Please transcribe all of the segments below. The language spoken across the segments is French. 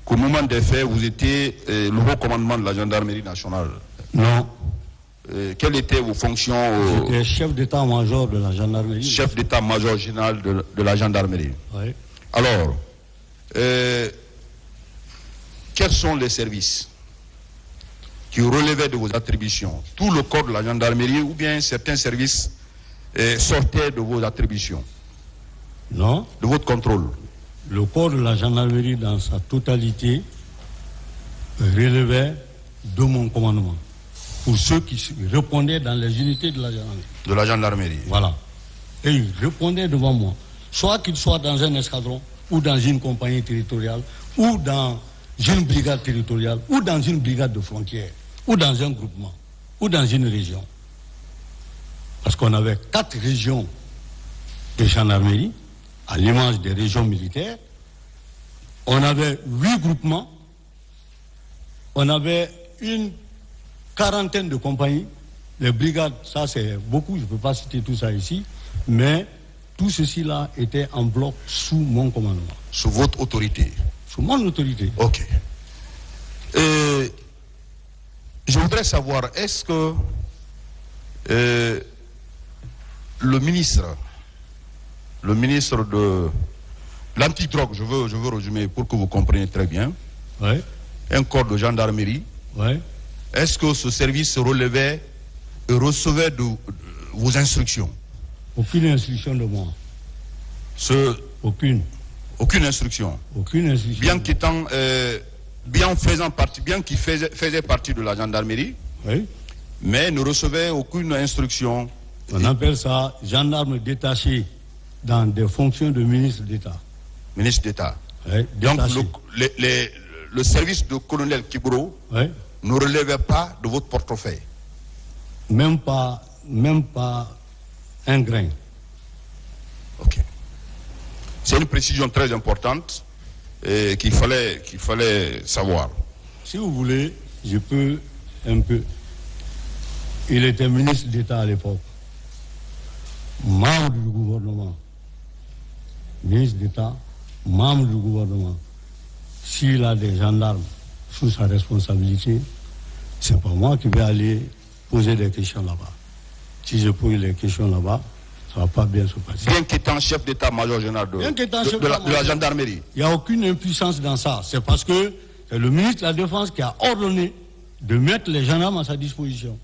qu'au moment des faits, vous étiez le haut commandement de la gendarmerie nationale? Non. Quelles étaient vos fonctions? J'étais chef d'état-major de la gendarmerie. Chef d'état-major général de la gendarmerie. Oui. Alors, quels sont les services qui relevaient de vos attributions? Tout le corps de la gendarmerie ou bien certains services sortaient de vos attributions? Non. De votre contrôle? Le corps de la gendarmerie dans sa totalité relevait de mon commandement. Pour ceux qui répondaient dans les unités de la gendarmerie. De la gendarmerie. Voilà. Et ils répondaient devant moi. Soit qu'ils soient dans un escadron, ou dans une compagnie territoriale, ou dans une brigade territoriale, ou dans une brigade de frontière, ou dans un groupement, ou dans une région. Parce qu'on avait 4 régions de gendarmerie, à l'image des régions militaires. On avait 8 groupements. On avait une 40aine de compagnies. Les brigades, ça c'est beaucoup, je ne peux pas citer tout ça ici, mais tout ceci-là était en bloc sous mon commandement. Sous votre autorité? Sous mon autorité. Ok. Je voudrais savoir, est-ce que le ministre de l'antidrogue, je veux résumer pour que vous compreniez très bien, ouais. Un corps de gendarmerie, ouais. Est-ce que ce service relevait et recevait de vos instructions? Aucune instruction de moi. Aucune. Aucune instruction? Aucune instruction. Bien qu'il faisait partie de la gendarmerie, oui. Mais ne recevait aucune instruction. On appelle ça gendarme détaché dans des fonctions de ministre d'État. Ministre d'État. Oui, donc le service de colonel Kibro, oui, ne relevait pas de votre portefeuille? Même pas un grain. Ok. C'est une précision très importante qu'il fallait savoir. Si vous voulez, je peux un peu. Il était ministre d'État à l'époque, membre du gouvernement. Ministre d'État, membre du gouvernement. S'il a des gendarmes sous sa responsabilité, c'est pas moi qui vais aller poser des questions là-bas. Si je pose les questions là-bas, ça va pas bien se passer. Bien qu'étant chef d'état-major général de la gendarmerie. Il n'y a aucune impuissance dans ça. C'est parce que c'est le ministre de la Défense qui a ordonné de mettre les gendarmes à sa disposition.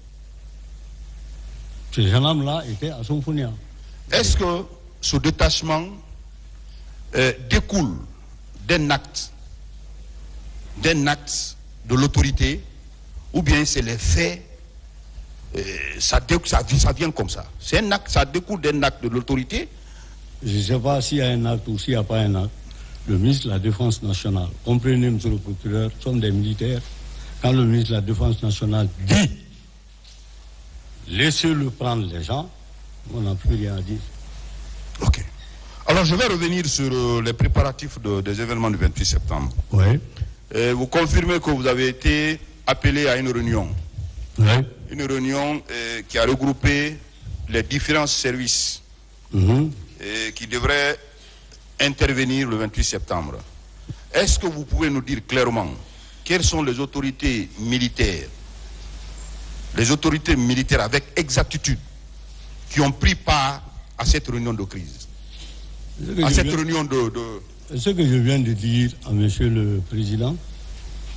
Ces gendarmes-là étaient à son fournière. Est-ce que ce détachement découle d'un acte de l'autorité, ou bien c'est les faits, ça vient comme ça? C'est un acte, ça découle d'un acte de l'autorité? Je ne sais pas s'il y a un acte ou s'il n'y a pas un acte. Le ministre de la Défense nationale, comprenez, monsieur le procureur, sommes des militaires. Quand le ministre de la Défense nationale dit laissez-le prendre les gens, on n'a plus rien à dire. Ok. Alors je vais revenir sur les préparatifs des événements du 28 septembre. Oui. Vous confirmez que vous avez été appelé à une réunion. Oui. Une réunion qui a regroupé les différents services qui devraient intervenir le 28 septembre. Est-ce que vous pouvez nous dire clairement quelles sont les autorités militaires avec exactitude qui ont pris part à cette réunion de crise, Ce que je viens de dire à monsieur le président,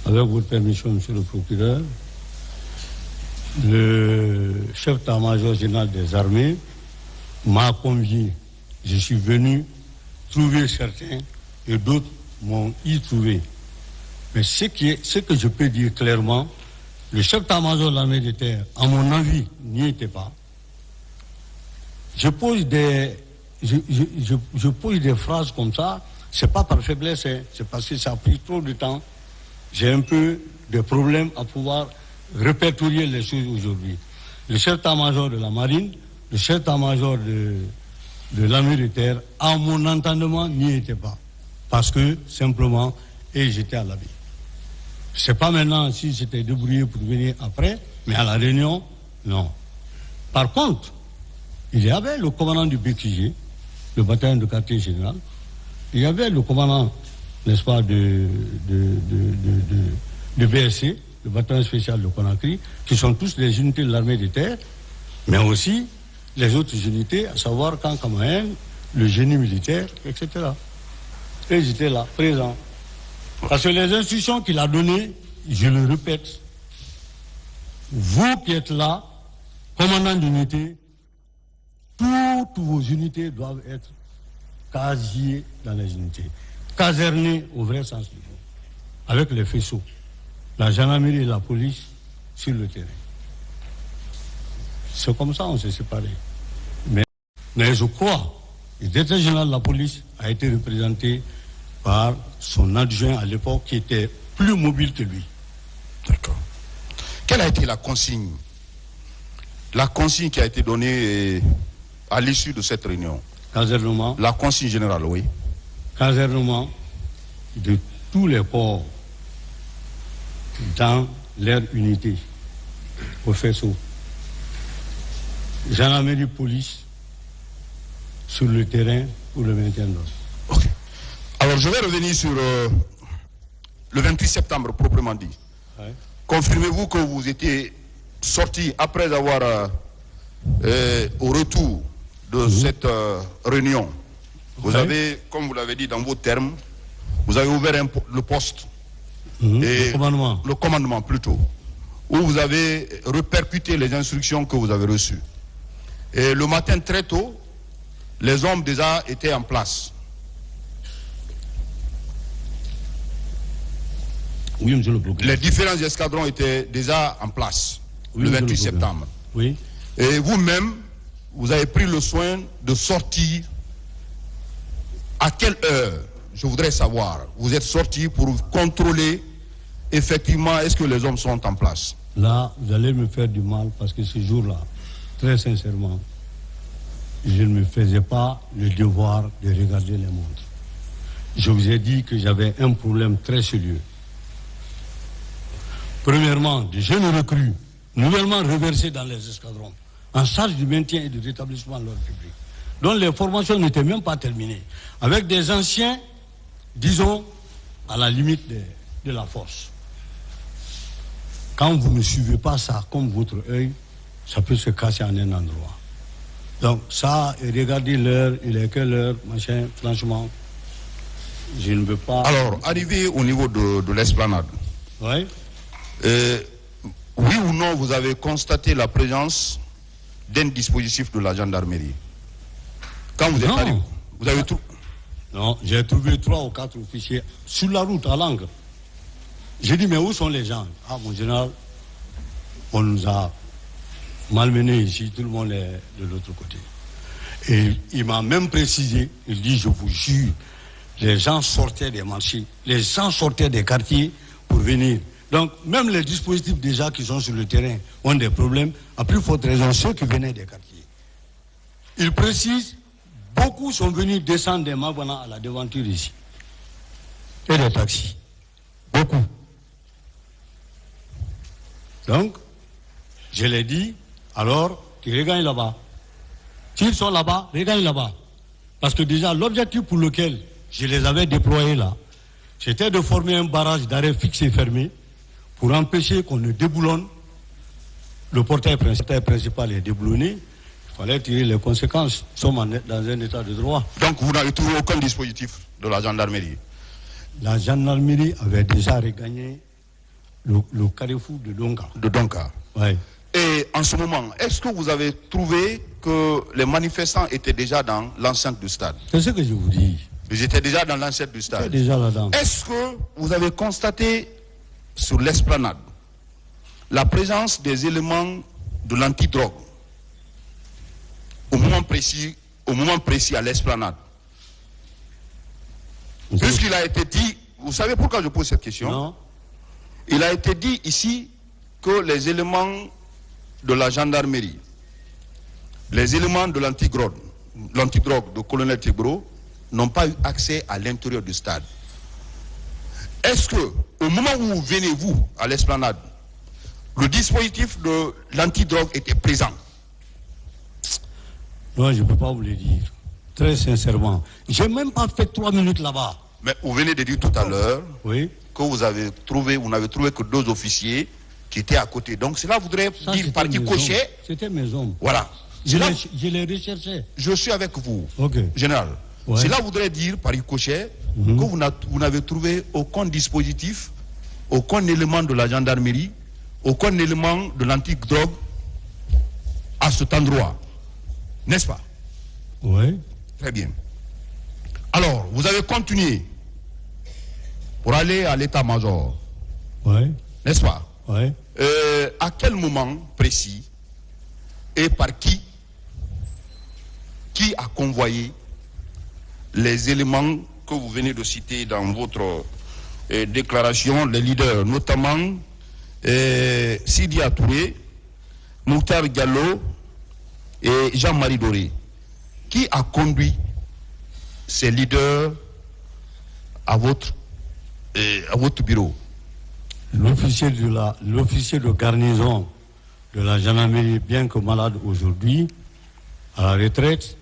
avec votre permission, monsieur le procureur, le chef d'état-major général des armées m'a convié. Je suis venu trouver certains et d'autres m'ont y trouvé. Mais ce que je peux dire clairement, le chef d'état-major de l'armée de terre, à mon avis, n'y était pas. Je pose des phrases comme ça, c'est pas par faiblesse, c'est parce que ça a pris trop de temps. J'ai un peu de problèmes à pouvoir répertorier les choses aujourd'hui. Le chef d'état-major de la marine, le chef d'état-major de l'armée de terre, à mon entendement, n'y était pas. Parce que, simplement, j'étais à l'habit. Je ne sais pas maintenant si j'étais débrouillé pour venir après, mais à la réunion, non. Par contre, il y avait le commandant du BQG, le bataillon de quartier général, il y avait le commandant n'est-ce pas, de BSC, le bataillon spécial de Conakry, qui sont tous des unités de l'armée de terre, mais aussi les autres unités, à savoir Camp Kamaen, le génie militaire, etc. Et j'étais là, présent. Parce que les instructions qu'il a données, je le répète, vous qui êtes là, commandant d'unité, toutes vos unités doivent être casier dans les unités, caserner au vrai sens du mot, avec les faisceaux, la gendarmerie et la police sur le terrain. C'est comme ça on s'est séparés. Mais je crois que le directeur général de la police a été représenté par son adjoint à l'époque qui était plus mobile que lui. D'accord. Quelle a été la consigne? La consigne qui a été donnée à l'issue de cette réunion? Casernement. La consigne générale, oui. Casernement de tous les corps dans leur unité, au faisceau. Gendarmerie, police, sur le terrain pour le maintien de l'ordre. Okay. Alors je vais revenir sur le 28 septembre proprement dit. Ouais. Confirmez-vous que vous étiez sorti après avoir, au retour de cette réunion, vous avez, comme vous l'avez dit dans vos termes, vous avez ouvert le poste, et le commandement plutôt, où vous avez répercuté les instructions que vous avez reçues. Et le matin très tôt, les hommes déjà étaient en place. Oui, monsieur le procureur. Les différents escadrons étaient déjà en place, oui, le 28 septembre. Oui. Et vous-même, vous avez pris le soin de sortir. À quelle heure, je voudrais savoir, vous êtes sorti pour contrôler effectivement est-ce que les hommes sont en place? Là, vous allez me faire du mal parce que ce jour-là, très sincèrement, je ne me faisais pas le devoir de regarder les montres. Je vous ai dit que j'avais un problème très sérieux. Premièrement, des jeunes recrues, nouvellement reversés dans les escadrons, en charge du maintien et du rétablissement de l'ordre public, dont les formations n'étaient même pas terminées, avec des anciens, disons, à la limite de la force. Quand vous ne suivez pas ça comme votre œil, ça peut se casser en un endroit. Donc ça, regardez l'heure, il est quelle heure, machin, franchement, je ne veux pas... Alors, arrivé au niveau de l'esplanade, oui. Oui ou non, vous avez constaté la présence d'un dispositif de la gendarmerie? Quand vous êtes arrivé, vous avez tout... Non, j'ai trouvé 3 ou 4 officiers sur la route, à l'angle. J'ai dit, mais où sont les gens? Ah, mon général, on nous a malmenés ici, tout le monde est de l'autre côté. Et il m'a même précisé, il dit, je vous jure, les gens sortaient des marchés, les gens sortaient des quartiers pour venir. Donc, même les dispositifs déjà qui sont sur le terrain ont des problèmes, à plus forte raison, ceux qui venaient des quartiers. Il précise, beaucoup sont venus descendre des Mabana à la devanture ici. Et des taxis. Beaucoup. Donc, je l'ai dit, alors, qu'ils regagnent là-bas. S'ils sont là-bas, regagnent là-bas. Parce que déjà, l'objectif pour lequel je les avais déployés là, c'était de former un barrage d'arrêt fixe et fermé pour empêcher qu'on ne déboulonne. Le portail principal est déboulonné. Il fallait tirer les conséquences. Nous sommes dans un état de droit. Donc vous n'avez trouvé aucun dispositif de la gendarmerie? La gendarmerie avait déjà regagné le carrefour de Donka. De Donka. Oui. Et en ce moment, est-ce que vous avez trouvé que les manifestants étaient déjà dans l'enceinte du stade? C'est ce que je vous dis. Ils étaient déjà dans l'enceinte du stade. Déjà là-dedans. Est-ce que vous avez constaté sur l'esplanade la présence des éléments de l'antidrogue au moment précis à l'esplanade? Puisqu'il a été dit, vous savez pourquoi je pose cette question? Non. Il a été dit ici que les éléments de la gendarmerie, les éléments de l'antidrogue de colonel Tibro n'ont pas eu accès à l'intérieur du stade. Est-ce que, au moment où vous venez, vous, à l'esplanade, le dispositif de l'antidrogue était présent? Non, je ne peux pas vous le dire. Très sincèrement. Je n'ai même pas fait 3 minutes là-bas. Mais vous venez de dire tout à l'heure que vous n'avez trouvé que 2 officiers qui étaient à côté. Donc cela voudrait dire par qui cochait. C'était mes hommes. Voilà. Je les recherchais. Je suis avec vous, général. Ouais. Cela voudrait dire par Ricochet que vous n'avez trouvé aucun dispositif, aucun élément de la gendarmerie, aucun élément de l'anti-drogue à cet endroit. N'est-ce pas? Oui. Très bien. Alors, vous avez continué pour aller à l'état-major. Oui. N'est-ce pas? Oui. À quel moment précis et par qui a convoyé les éléments que vous venez de citer dans votre déclaration, les leaders, notamment Sidi Touré, Mokhtar Diallo et Jean-Marie Doré? Qui a conduit ces leaders à votre bureau? L'officier de garnison de la gendarmerie, bien que malade aujourd'hui, à la retraite,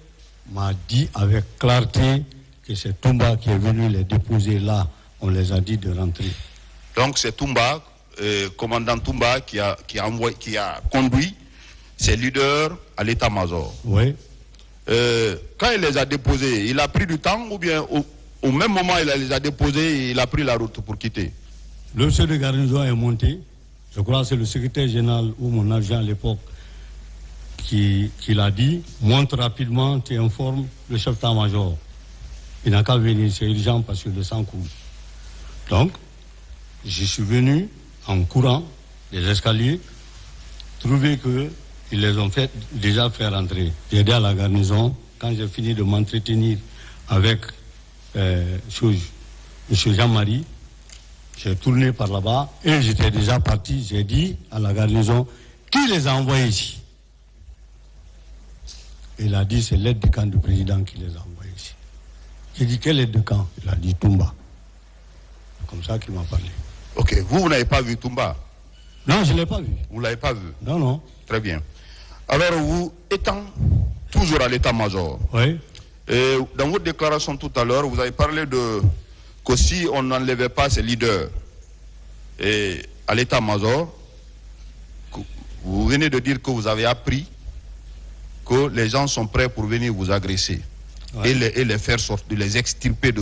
m'a dit avec clarté que c'est Toumba qui est venu les déposer là. On les a dit de rentrer. Donc c'est Toumba, commandant Toumba, qui a conduit ces leaders à l'état-major. Oui. Quand il les a déposés, il a pris du temps ou bien au même moment il les a déposés et il a pris la route pour quitter? L'officier de garnison est monté. Je crois que c'est le secrétaire général ou mon agent à l'époque qui l'a dit. Monte rapidement, tu informes le chef d'état-major. Il n'a qu'à venir, c'est urgent parce que le sang coule. Donc, je suis venu en courant des escaliers, trouver qu'ils les ont déjà fait rentrer. J'ai aidé à la garnison. Quand j'ai fini de m'entretenir avec M. Jean-Marie, j'ai tourné par là-bas et j'étais déjà parti. J'ai dit à la garnison, qui les a envoyés ici? Il a dit, c'est l'aide de camp du président qui les a envoyés ici. J'ai dit, quelle aide de camp? Il a dit, Toumba. C'est comme ça qu'il m'a parlé. Ok, vous n'avez pas vu Toumba? Non, je ne l'ai pas vu. Vous ne l'avez pas vu? Non, non. Très bien. Alors, vous étant toujours à l'état-major, oui. Dans votre déclaration tout à l'heure, vous avez parlé que si on n'enlevait pas ces leaders à l'état-major, vous venez de dire que vous avez appris que les gens sont prêts pour venir vous agresser et les faire sortir, les extirper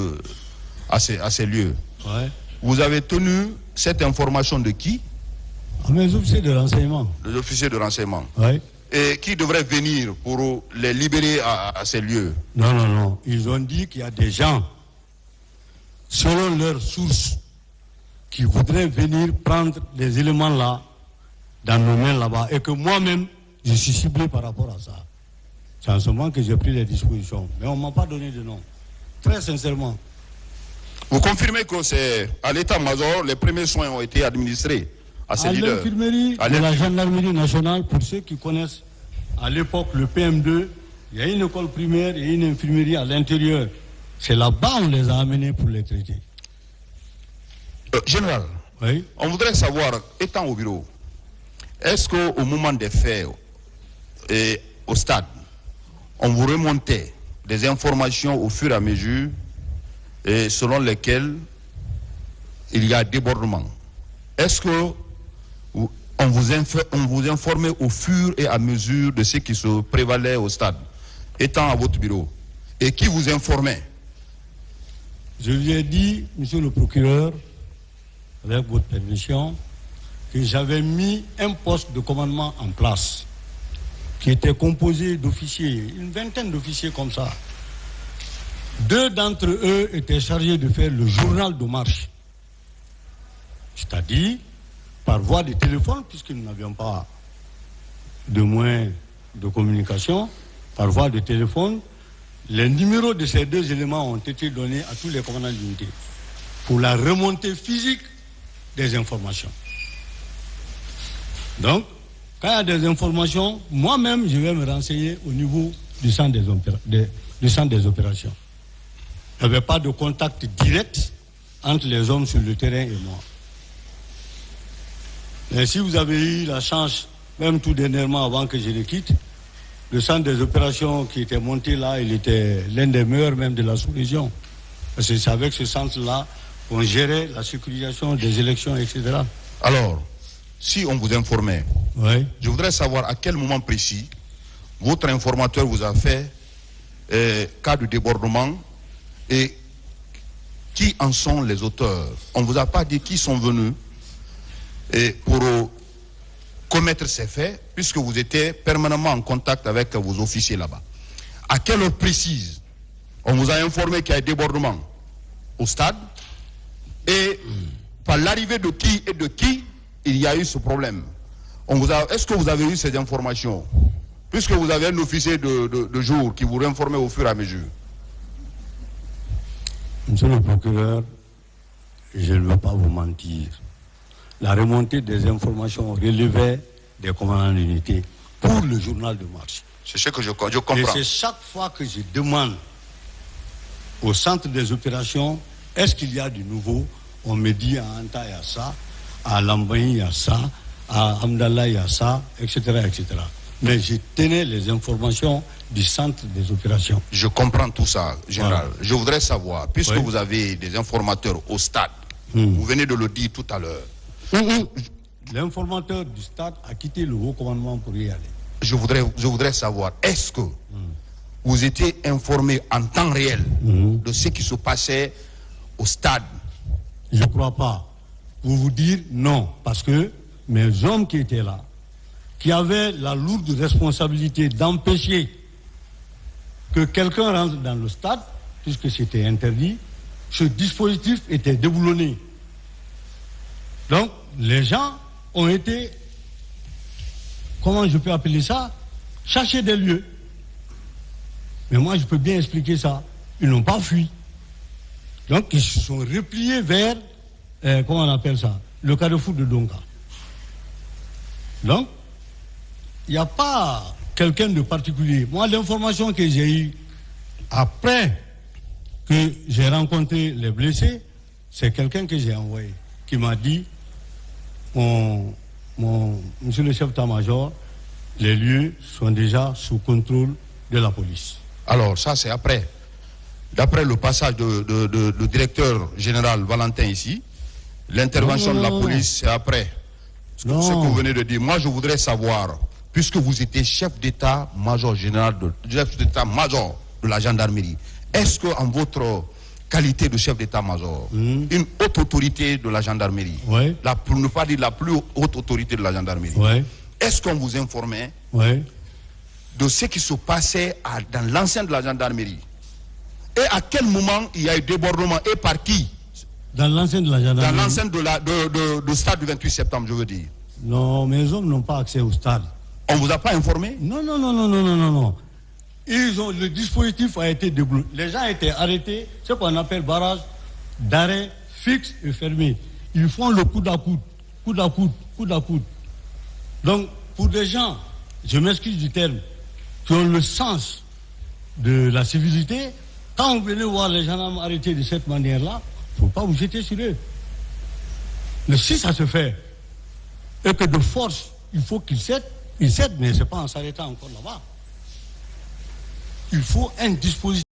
à ces lieux. Ouais. Vous avez tenu cette information de qui? À mes officiers de renseignement. Les officiers de renseignement. Oui. Et qui devraient venir pour les libérer à ces lieux? Non, non, non. Ils ont dit qu'il y a des gens, selon leurs sources, qui voudraient venir prendre les éléments là, dans nos mains là-bas, et que moi-même, je suis ciblé par rapport à ça. C'est en ce moment que j'ai pris les dispositions. Mais on ne m'a pas donné de nom. Très sincèrement. Vous confirmez que c'est à l'état-major, les premiers soins ont été administrés à ces leaders? L'infirmerie de la gendarmerie nationale, pour ceux qui connaissent à l'époque le PM2, il y a une école primaire et une infirmerie à l'intérieur. C'est là-bas qu'on les a amenés pour les traiter. Général, oui? On voudrait savoir, étant au bureau, est-ce qu'au moment des faits et au stade, on vous remontait des informations au fur et à mesure et selon lesquelles il y a débordement? Est-ce que on vous informait au fur et à mesure de ce qui se prévalait au stade, étant à votre bureau? Et qui vous informait? Je lui ai dit, monsieur le procureur, avec votre permission, que j'avais mis un poste de commandement en place qui était composé d'officiers, une vingtaine d'officiers comme ça. 2 d'entre eux étaient chargés de faire le journal de marche. C'est-à-dire, par voie de téléphone, puisque nous n'avions pas de moyens de communication, par voie de téléphone, les numéros de ces 2 éléments ont été donnés à tous les commandants d'unité pour la remontée physique des informations. Donc, quand il y a des informations, moi-même, je vais me renseigner au niveau du centre des opérations. Il n'y avait pas de contact direct entre les hommes sur le terrain et moi. Et si vous avez eu la chance, même tout dernièrement avant que je le quitte, le centre des opérations qui était monté là, il était l'un des meilleurs même de la sous-région. Parce que c'est avec ce centre-là qu'on gérait la sécurisation des élections, etc. Alors, si on vous informait, Oui. je voudrais savoir à quel moment précis votre informateur vous a fait cas de débordement et qui en sont les auteurs. On ne vous a pas dit qui sont venus pour commettre ces faits, puisque vous étiez permanemment en contact avec vos officiers là-bas. À quelle heure précise on vous a informé qu'il y a un débordement au stade et par l'arrivée de qui et de qui il y a eu ce problème? Est-ce que vous avez eu ces informations? Puisque vous avez un officier de jour qui vous informait au fur et à mesure. Monsieur le procureur, je ne veux pas vous mentir. La remontée des informations relevait des commandants d'unité pour le journal de marche. C'est ce que je comprends. Et c'est chaque fois que je demande au centre des opérations, est-ce qu'il y a du nouveau? On me dit à Anta il y a ça, à Lambaye il y a ça, à Amdallah il y a ça, etc., etc. Mais je tenais les informations du centre des opérations. Je comprends tout ça, général. Voilà. Je voudrais savoir, puisque Oui. vous avez des informateurs au stade, vous venez de le dire tout à l'heure, L'informateur du stade a quitté le haut commandement pour y aller. je voudrais savoir, est-ce que vous étiez informé en temps réel de ce qui se passait au stade? Je ne crois pas. Pour vous dire non, parce que mes hommes qui étaient là, qui avaient la lourde responsabilité d'empêcher que quelqu'un rentre dans le stade, puisque c'était interdit, ce dispositif était déboulonné. Donc, les gens ont été, comment je peux appeler ça, chercher des lieux. Mais moi, je peux bien expliquer ça. Ils n'ont pas fui. Donc, ils se sont repliés vers, comment on appelle ça, le carrefour de Donga. Donc, il n'y a pas quelqu'un de particulier. Moi, l'information que j'ai eue après que j'ai rencontré les blessés, c'est quelqu'un que j'ai envoyé, qui m'a dit, monsieur le chef d'état-major, les lieux sont déjà sous contrôle de la police. Alors, ça c'est après. D'après le passage de directeur général Valentin ici, l'intervention de la police, c'est après. Ce que vous venez de dire. Moi, je voudrais savoir, puisque vous étiez chef d'état-major général, chef d'état-major de la gendarmerie, est-ce qu'en votre qualité de chef d'état-major, une haute autorité de la gendarmerie, pour ne pas dire la plus haute autorité de la gendarmerie, est-ce qu'on vous informait de ce qui se passait dans l'enceinte de la gendarmerie? Et à quel moment il y a eu débordement et par qui? Dans l'enceinte de la gendarmerie? Dans l'enceinte du stade du 28 septembre, je veux dire. Non, mes hommes n'ont pas accès au stade. On ne vous a pas informé? Non. Le dispositif a été débloqué. Les gens étaient arrêtés, ce qu'on appelle barrage d'arrêt fixe et fermé. Ils font le coude à coude. Donc, pour des gens, je m'excuse du terme, qui ont le sens de la civilité, quand vous venez voir les gendarmes arrêtés de cette manière-là, il ne faut pas vous jeter sur eux. Mais si ça se fait, et que de force, il faut qu'ils cèdent, mais ce n'est pas en s'arrêtant encore là-bas. Il faut un dispositif.